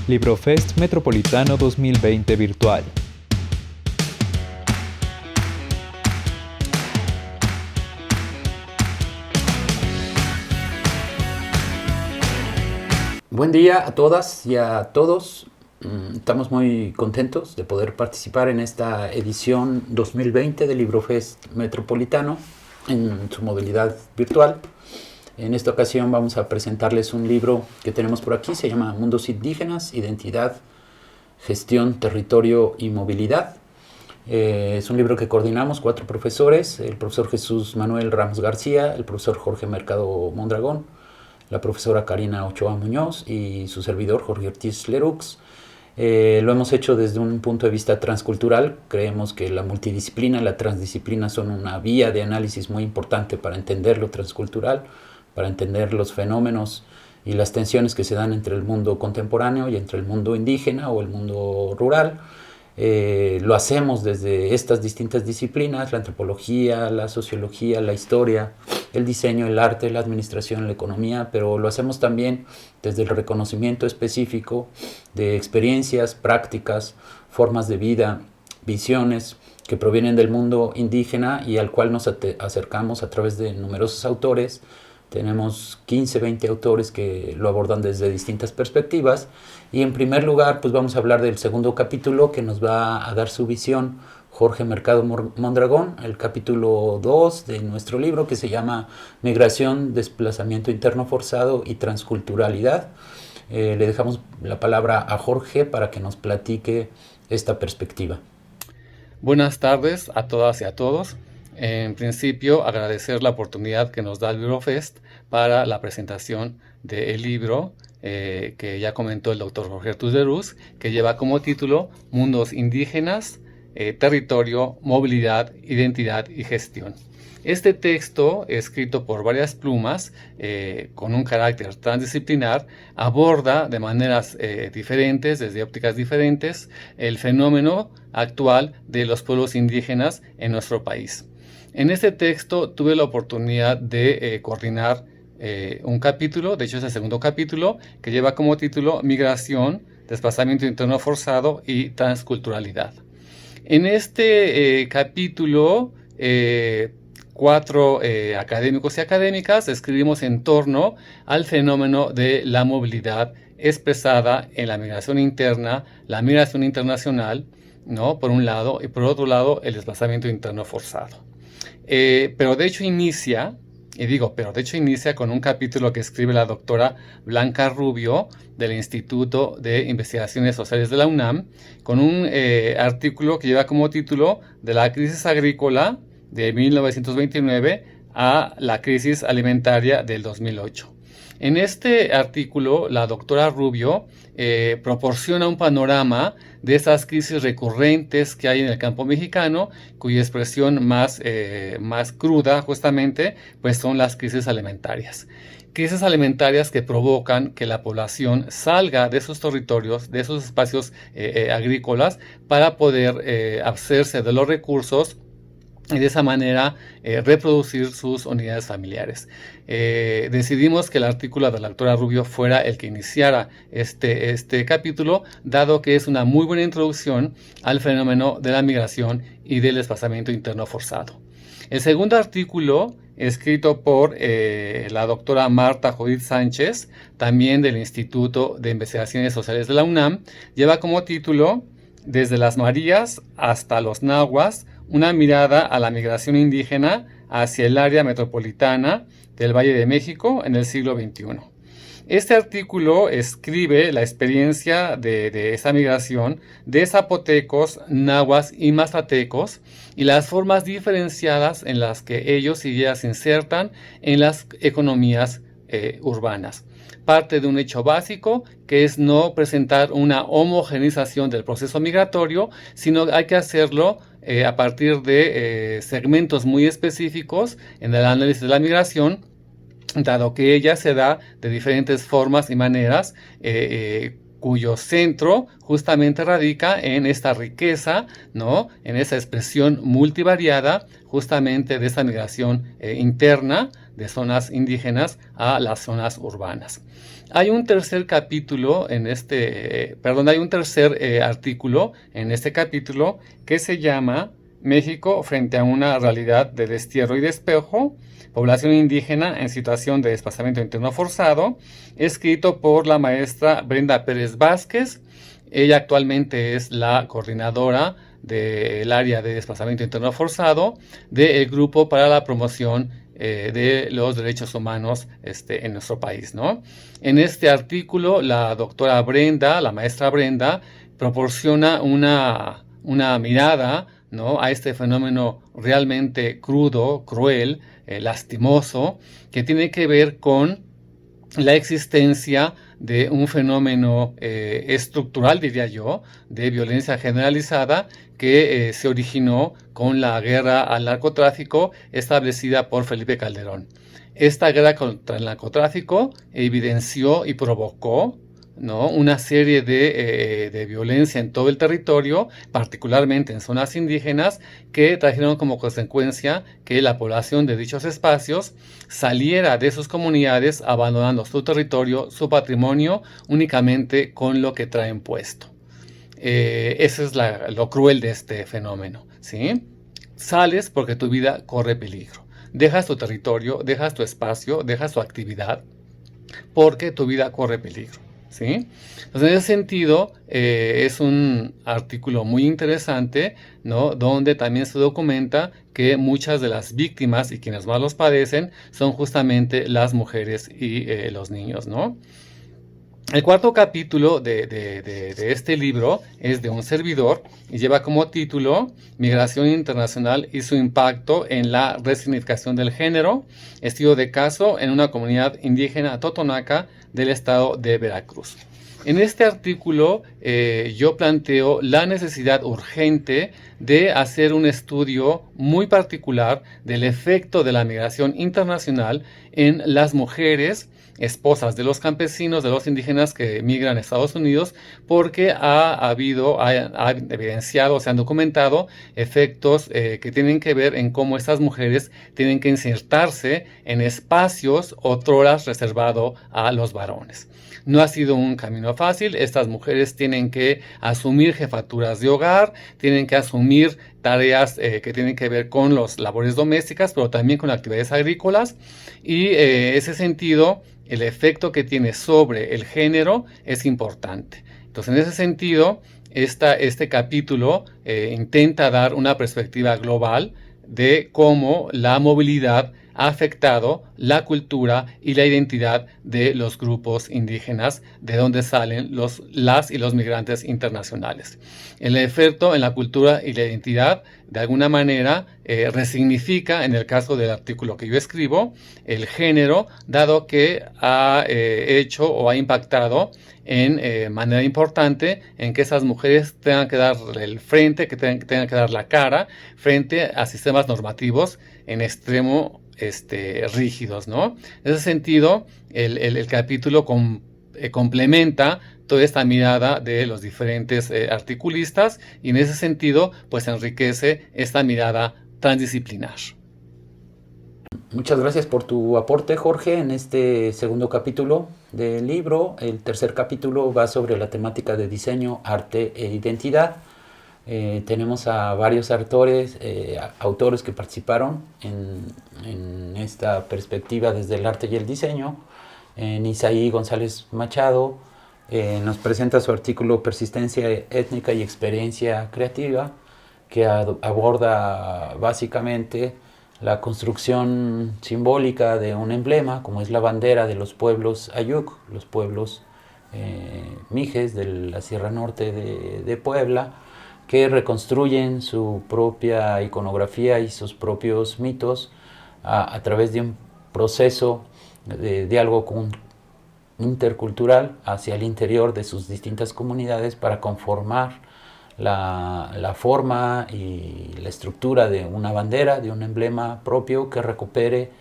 Librofest Metropolitano 2020 virtual. Buen día a todas y a todos. Estamos muy contentos de poder participar en esta edición 2020 del Librofest Metropolitano en su modalidad virtual. En esta ocasión vamos a presentarles un libro que tenemos por aquí, se llama Mundos Indígenas, Identidad, Gestión, Territorio y Movilidad. Es un libro que coordinamos 4 profesores, el profesor Jesús Manuel Ramos García, el profesor Jorge Mercado Mondragón, la profesora Karina Ochoa Muñoz y su servidor Jorge Ortiz Lerux. Lo hemos hecho desde un punto de vista transcultural. Creemos que la multidisciplina y la transdisciplina son una vía de análisis muy importante para entender lo transcultural, para entender los fenómenos y las tensiones que se dan entre el mundo contemporáneo y entre el mundo indígena o el mundo rural. Lo hacemos desde estas distintas disciplinas, la antropología, la sociología, la historia, el diseño, el arte, la administración, la economía, pero lo hacemos también desde el reconocimiento específico de experiencias, prácticas, formas de vida, visiones que provienen del mundo indígena y al cual nos acercamos a través de numerosos autores. Tenemos 15, 20 autores que lo abordan desde distintas perspectivas. Y en primer lugar, pues vamos a hablar del segundo capítulo que nos va a dar su visión Jorge Mercado Mondragón, el capítulo 2 de nuestro libro que se llama Migración, Desplazamiento Interno Forzado y Transculturalidad. Le dejamos la palabra a Jorge para que nos platique esta perspectiva. Buenas tardes a todas y a todos. En principio, agradecer la oportunidad que nos da el Librofest para la presentación del libro que ya comentó el doctor Jorge Ortiz Lerux, que lleva como título Mundos Indígenas, Territorio, Movilidad, Identidad y Gestión. Este texto, escrito por varias plumas, con un carácter transdisciplinar, aborda de maneras diferentes, desde ópticas diferentes, el fenómeno actual de los pueblos indígenas en nuestro país. En este texto tuve la oportunidad de coordinar un capítulo, de hecho es el segundo capítulo, que lleva como título Migración, Desplazamiento Interno Forzado y Transculturalidad. En este capítulo, 4 académicos y académicas escribimos en torno al fenómeno de la movilidad expresada en la migración interna, la migración internacional, ¿no? Por un lado, y por otro lado, el desplazamiento interno forzado. Pero de hecho inicia con un capítulo que escribe la doctora Blanca Rubio del Instituto de Investigaciones Sociales de la UNAM, con un artículo que lleva como título De la crisis agrícola de 1929 a la crisis alimentaria del 2008. En este artículo, la doctora Rubio proporciona un panorama de esas crisis recurrentes que hay en el campo mexicano, cuya expresión más cruda justamente pues son las crisis alimentarias. Crisis alimentarias que provocan que la población salga de sus territorios, de sus espacios agrícolas, para poder hacerse de los recursos y de esa manera reproducir sus unidades familiares. Decidimos que el artículo de la doctora Rubio fuera el que iniciara este capítulo, dado que es una muy buena introducción al fenómeno de la migración y del desplazamiento interno forzado. El segundo artículo, escrito por la doctora Marta Judith Sánchez, también del Instituto de Investigaciones Sociales de la UNAM, lleva como título Desde las Marías hasta los Nahuas, una mirada a la migración indígena hacia el área metropolitana del Valle de México en el siglo XXI. Este artículo escribe la experiencia de esa migración de zapotecos, nahuas y mazatecos y las formas diferenciadas en las que ellos y ellas se insertan en las economías urbanas. Parte de un hecho básico que es no presentar una homogenización del proceso migratorio, sino hay que hacerlo a partir de segmentos muy específicos en el análisis de la migración, dado que ella se da de diferentes formas y maneras, cuyo centro justamente radica en esta riqueza, ¿no? En esa expresión multivariada justamente de esa migración interna, de zonas indígenas a las zonas urbanas. Hay un tercer capítulo hay un tercer artículo en este capítulo que se llama México frente a una realidad de destierro y despejo, población indígena en situación de desplazamiento interno forzado, escrito por la maestra Brenda Pérez Vázquez. Ella actualmente es la coordinadora del área de desplazamiento interno forzado del Grupo para la Promoción de los Derechos Humanos en nuestro país, ¿no? En este artículo, la doctora Brenda, la maestra Brenda, proporciona una mirada, ¿no?, a este fenómeno realmente crudo, cruel, lastimoso, que tiene que ver con la existencia de un fenómeno estructural, diría yo, de violencia generalizada que se originó con la guerra al narcotráfico establecida por Felipe Calderón. Esta guerra contra el narcotráfico evidenció y provocó, ¿no?, una serie de violencia en todo el territorio, particularmente en zonas indígenas, que trajeron como consecuencia que la población de dichos espacios saliera de sus comunidades abandonando su territorio, su patrimonio, únicamente con lo que traen puesto. Eso es lo cruel de este fenómeno, ¿sí? Sales porque tu vida corre peligro. Dejas tu territorio, dejas tu espacio, dejas tu actividad, porque tu vida corre peligro, ¿sí? Entonces, en ese sentido, es un artículo muy interesante, ¿no?, donde también se documenta que muchas de las víctimas y quienes más los padecen son justamente las mujeres y los niños, ¿no? El cuarto capítulo de este libro es de un servidor y lleva como título Migración Internacional y su impacto en la resignificación del género, estudio de caso en una comunidad indígena totonaca del estado de Veracruz. En este artículo yo planteo la necesidad urgente de hacer un estudio muy particular del efecto de la migración internacional en las mujeres esposas de los campesinos, de los indígenas que migran a Estados Unidos, porque ha evidenciado, se han documentado efectos que tienen que ver en cómo estas mujeres tienen que insertarse en espacios otrora reservados a los varones. No ha sido un camino fácil. Estas mujeres tienen que asumir jefaturas de hogar, tienen que asumir tareas que tienen que ver con las labores domésticas, pero también con actividades agrícolas, y ese sentido, el efecto que tiene sobre el género es importante. Entonces, en ese sentido, este capítulo intenta dar una perspectiva global de cómo la movilidad ha afectado la cultura y la identidad de los grupos indígenas, de donde salen las y los migrantes internacionales. El efecto en la cultura y la identidad, de alguna manera, resignifica, en el caso del artículo que yo escribo, el género, dado que ha hecho o ha impactado en manera importante en que esas mujeres tengan que dar el frente, que tengan que dar la cara frente a sistemas normativos en extremo rígidos, ¿no? En ese sentido, el capítulo complementa toda esta mirada de los diferentes articulistas, y en ese sentido, pues enriquece esta mirada transdisciplinar. Muchas gracias por tu aporte, Jorge, en este segundo capítulo del libro. El tercer capítulo va sobre la temática de diseño, arte e identidad. Tenemos a varios autores que participaron en esta perspectiva desde el arte y el diseño. Isaí González Machado nos presenta su artículo Persistencia étnica y experiencia creativa, que aborda básicamente la construcción simbólica de un emblema, como es la bandera de los pueblos Ayuk, los pueblos mijes de la Sierra Norte de Puebla, que reconstruyen su propia iconografía y sus propios mitos a través de un proceso de diálogo intercultural hacia el interior de sus distintas comunidades para conformar la forma y la estructura de una bandera, de un emblema propio que recupere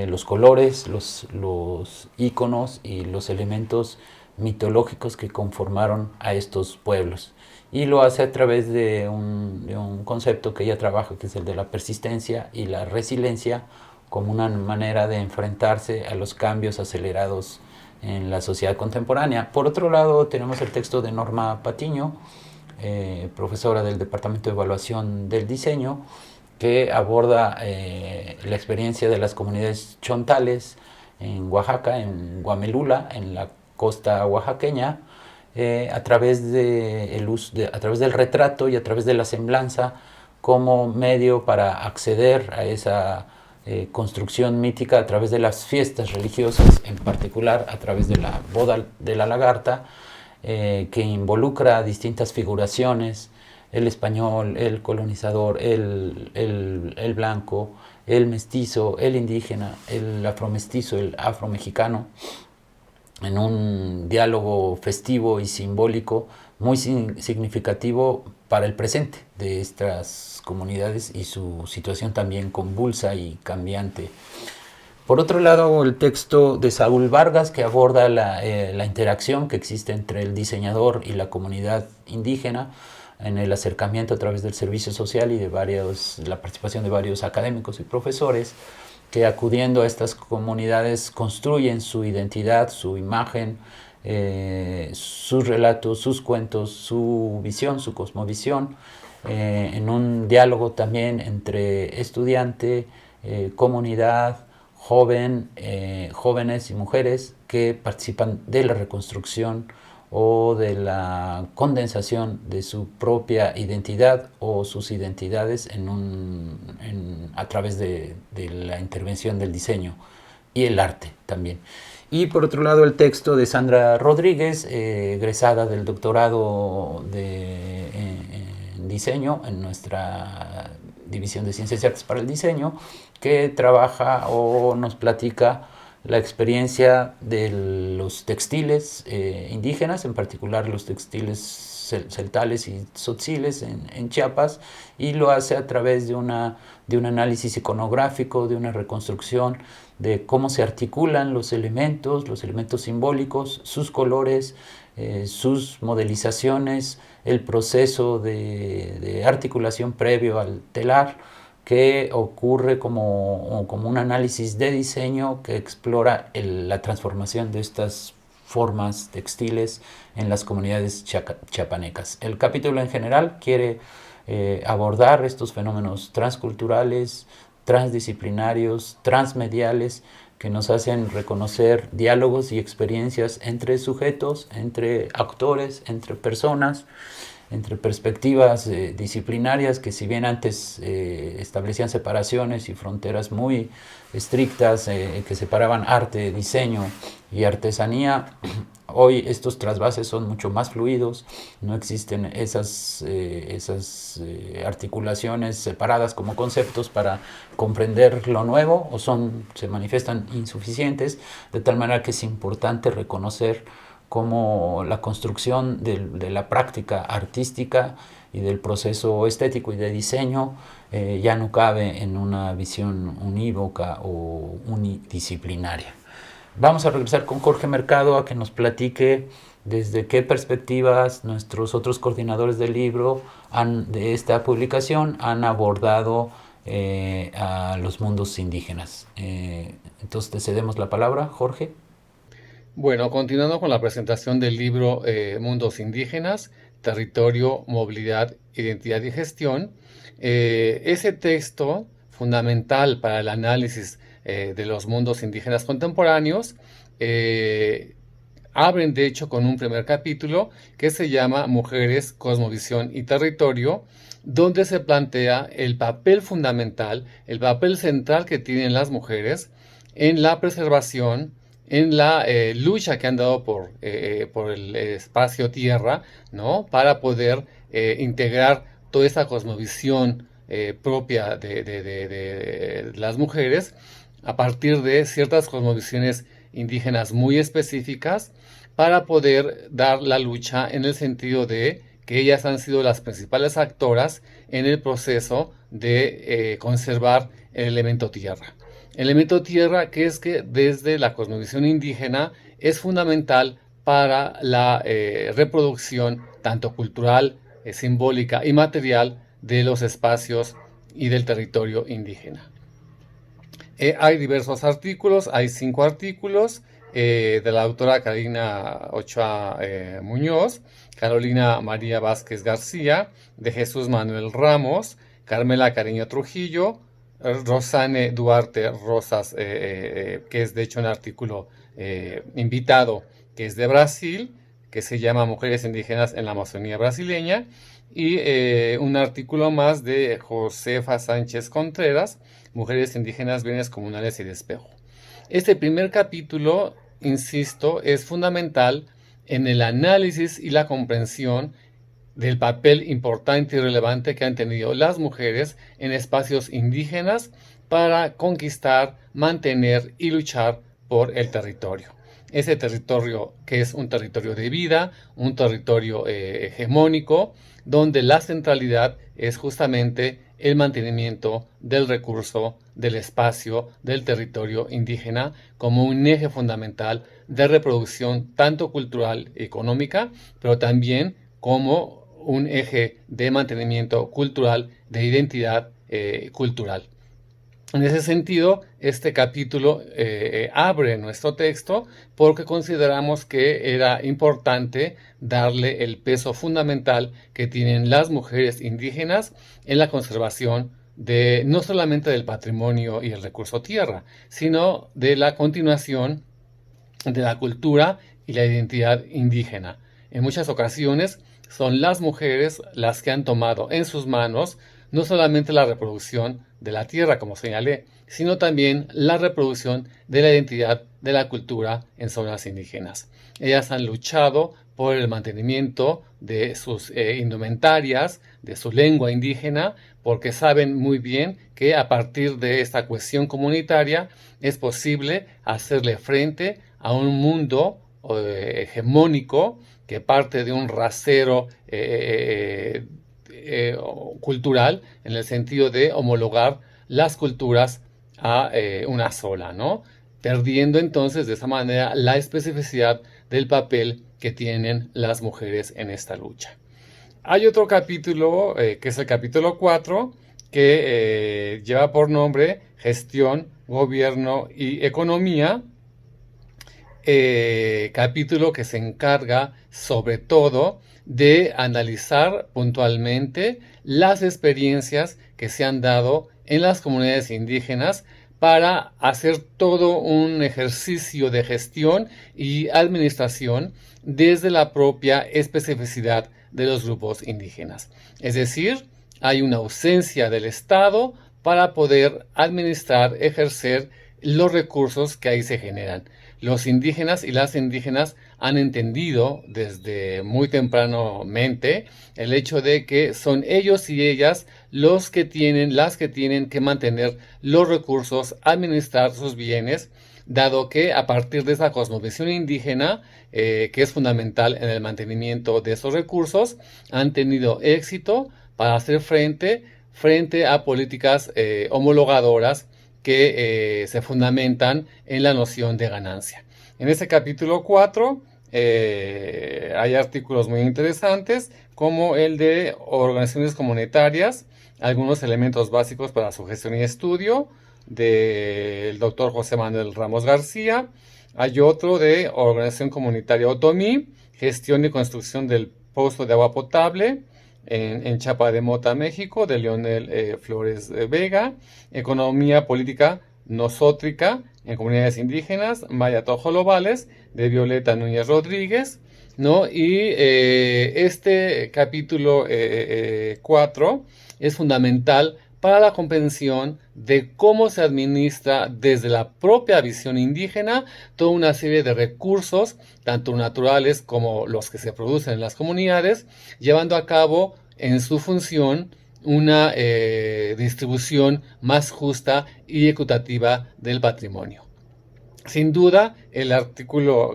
los colores, los íconos y los elementos mitológicos que conformaron a estos pueblos. Y lo hace a través de un concepto que ella trabaja, que es el de la persistencia y la resiliencia, como una manera de enfrentarse a los cambios acelerados en la sociedad contemporánea. Por otro lado, tenemos el texto de Norma Patiño, profesora del Departamento de Evaluación del Diseño, que aborda la experiencia de las comunidades chontales en Oaxaca, en Guamelula, en la costa oaxaqueña, a través del retrato y a través de la semblanza como medio para acceder a esa construcción mítica a través de las fiestas religiosas, en particular a través de la boda de la lagarta, que involucra distintas figuraciones: el español, el colonizador, el blanco, el mestizo, el indígena, el afromestizo, el afromexicano, en un diálogo festivo y simbólico muy significativo para el presente de estas comunidades y su situación también convulsa y cambiante. Por otro lado, el texto de Saúl Vargas, que aborda la interacción que existe entre el diseñador y la comunidad indígena en el acercamiento a través del servicio social y de la participación de varios académicos y profesores, que acudiendo a estas comunidades construyen su identidad, su imagen, sus relatos, sus cuentos, su visión, su cosmovisión, en un diálogo también entre estudiante, comunidad, jóvenes y mujeres que participan de la reconstrucción o de la condensación de su propia identidad o sus identidades a través de la intervención del diseño y el arte también. Y por otro lado, el texto de Sandra Rodríguez, egresada del doctorado en diseño en nuestra División de Ciencias y Artes para el Diseño, que trabaja o nos platica la experiencia de los textiles indígenas, en particular los textiles celtales y tzotziles en Chiapas, y lo hace a través de un análisis iconográfico, de una reconstrucción de cómo se articulan los elementos simbólicos, sus colores, sus modelizaciones, el proceso de articulación previo al telar, que ocurre como un análisis de diseño que explora la transformación de estas formas textiles en las comunidades chiapanecas. El capítulo en general quiere abordar estos fenómenos transculturales, transdisciplinarios, transmediales, que nos hacen reconocer diálogos y experiencias entre sujetos, entre actores, entre personas, entre perspectivas disciplinarias que, si bien antes establecían separaciones y fronteras muy estrictas que separaban arte, diseño y artesanía, hoy estos trasvases son mucho más fluidos, no existen esas articulaciones separadas como conceptos para comprender lo nuevo, o se manifiestan insuficientes, de tal manera que es importante reconocer cómo la construcción de la práctica artística y del proceso estético y de diseño ya no cabe en una visión unívoca o unidisciplinaria. Vamos a regresar con Jorge Mercado a que nos platique desde qué perspectivas nuestros otros coordinadores del libro de esta publicación han abordado a los mundos indígenas. Entonces te cedemos la palabra, Jorge. Bueno, continuando con la presentación del libro Mundos Indígenas, Territorio, Movilidad, Identidad y Gestión, ese texto fundamental para el análisis de los mundos indígenas contemporáneos abren de hecho con un primer capítulo que se llama Mujeres, Cosmovisión y Territorio, donde se plantea el papel fundamental, el papel central que tienen las mujeres en la preservación, en la lucha que han dado por el espacio tierra, ¿no? Para poder integrar toda esta cosmovisión propia de las mujeres a partir de ciertas cosmovisiones indígenas muy específicas, para poder dar la lucha en el sentido de que ellas han sido las principales actoras en el proceso de conservar el elemento tierra. El elemento tierra, que es que desde la cosmovisión indígena es fundamental para la reproducción tanto cultural, simbólica y material de los espacios y del territorio indígena. Hay diversos artículos, hay 5 artículos de la autora Carolina Ochoa Muñoz, Carolina María Vázquez García, de Jesús Manuel Ramos, Carmela Cariño Trujillo, Rosane Duarte Rosas, que es de hecho un artículo invitado, que es de Brasil, que se llama Mujeres Indígenas en la Amazonía Brasileña, y un artículo más de Josefa Sánchez Contreras, Mujeres Indígenas, Bienes Comunales y Despejo. Este primer capítulo, insisto, es fundamental en el análisis y la comprensión del papel importante y relevante que han tenido las mujeres en espacios indígenas para conquistar, mantener y luchar por el territorio. Ese territorio que es un territorio de vida, un territorio hegemónico, donde la centralidad es justamente el mantenimiento del recurso, del espacio, del territorio indígena como un eje fundamental de reproducción tanto cultural y económica, pero también como un eje de mantenimiento cultural, de identidad cultural. En ese sentido, este capítulo abre nuestro texto porque consideramos que era importante darle el peso fundamental que tienen las mujeres indígenas en la conservación de no solamente del patrimonio y el recurso tierra, sino de la continuación de la cultura y la identidad indígena. En muchas ocasiones son las mujeres las que han tomado en sus manos no solamente la reproducción de la tierra, como señalé, sino también la reproducción de la identidad de la cultura en zonas indígenas. Ellas han luchado por el mantenimiento de sus indumentarias, de su lengua indígena, porque saben muy bien que a partir de esta cuestión comunitaria es posible hacerle frente a un mundo hegemónico que parte de un rasero cultural en el sentido de homologar las culturas a una sola, ¿no? Perdiendo entonces de esa manera la especificidad del papel que tienen las mujeres en esta lucha. Hay otro capítulo, que es el capítulo 4, que lleva por nombre Gestión, Gobierno y Economía, capítulo que se encarga sobre todo de analizar puntualmente las experiencias que se han dado en las comunidades indígenas para hacer todo un ejercicio de gestión y administración desde la propia especificidad de los grupos indígenas. Es decir, hay una ausencia del Estado para poder administrar, ejercer los recursos que ahí se generan. Los indígenas y las indígenas han entendido desde muy tempranamente el hecho de que son ellos y ellas las que tienen que mantener los recursos, administrar sus bienes, dado que a partir de esa cosmovisión indígena, que es fundamental en el mantenimiento de esos recursos, han tenido éxito para hacer frente a políticas homologadoras que se fundamentan en la noción de ganancia. En este capítulo 4 hay artículos muy interesantes como el de organizaciones comunitarias, algunos elementos básicos para su gestión y estudio, del doctor José Manuel Ramos García. Hay otro de organización comunitaria Otomí, gestión y construcción del pozo de agua potable en Chapa de Mota, México, de Leonel Flores Vega. Economía política nosótrica en comunidades indígenas, Maya Tojolobales, de Violeta Núñez Rodríguez, ¿no? Y este capítulo 4 es fundamental para la comprensión de cómo se administra desde la propia visión indígena toda una serie de recursos, tanto naturales como los que se producen en las comunidades, llevando a cabo en su función una distribución más justa y equitativa del patrimonio. Sin duda, el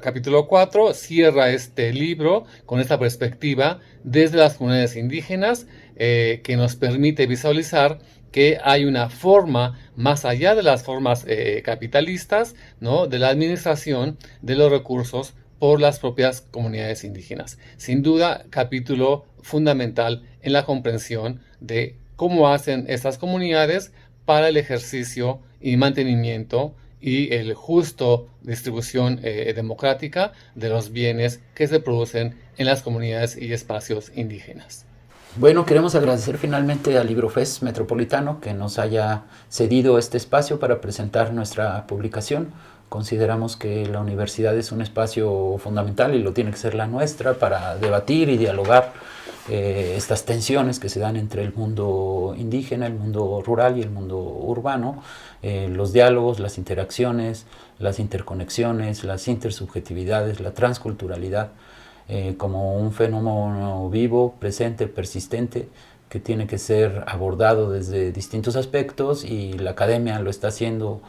capítulo 4 cierra este libro con esta perspectiva desde las comunidades indígenas que nos permite visualizar que hay una forma más allá de las formas capitalistas, ¿no?, de la administración de los recursos por las propias comunidades indígenas. Sin duda, capítulo fundamental en la comprensión de cómo hacen estas comunidades para el ejercicio y mantenimiento y el justo distribución democrática de los bienes que se producen en las comunidades y espacios indígenas. Bueno, queremos agradecer finalmente al LibroFest Metropolitano que nos haya cedido este espacio para presentar nuestra publicación. Consideramos que la universidad es un espacio fundamental y lo tiene que ser la nuestra para debatir y dialogar estas tensiones que se dan entre el mundo indígena, el mundo rural y el mundo urbano, los diálogos, las interacciones, las interconexiones, las intersubjetividades, la transculturalidad, como un fenómeno vivo, presente, persistente, que tiene que ser abordado desde distintos aspectos, y la academia lo está haciendo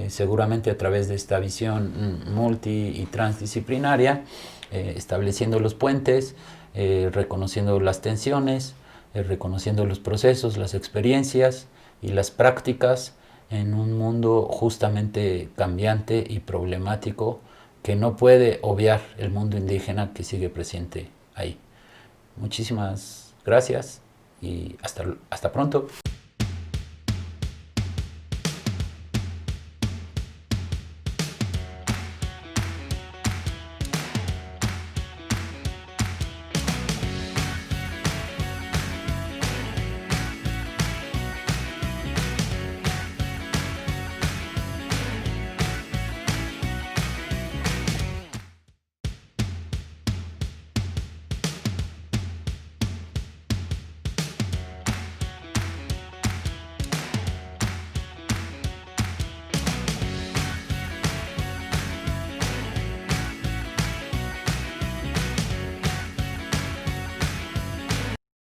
seguramente a través de esta visión multi y transdisciplinaria, estableciendo los puentes, reconociendo las tensiones, reconociendo los procesos, las experiencias y las prácticas en un mundo justamente cambiante y problemático que no puede obviar el mundo indígena que sigue presente ahí. Muchísimas gracias y hasta pronto.